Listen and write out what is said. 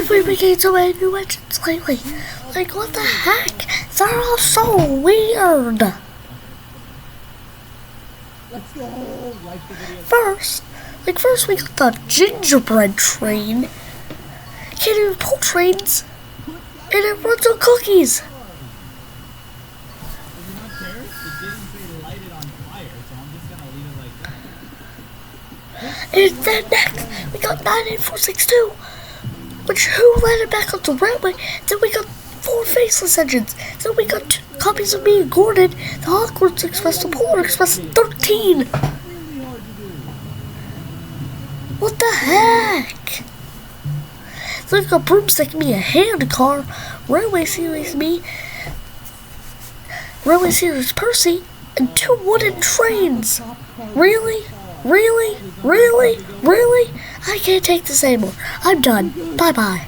we've been getting so many new engines lately. Like, what the heck? They're all so weird. Let's go. Like the video. First we got the gingerbread train. Can't even pull trains. And it runs on cookies. Does it not care? It didn't say light it on fire, so I'm just gonna leave it like that. And then next, we got 98462, which who landed back on the railway. Then we got 4 faceless engines. Then we got 2 copies of me and Gordon, the Hogwarts Express, the Polar Express, 13. Really hard to do. What the heck? Then we got Broomstick me, a hand car, Railway Series me, Railway Series Percy, and 2 wooden trains. Really? Really? Really? Really? I can't take this anymore. I'm done. Bye-bye.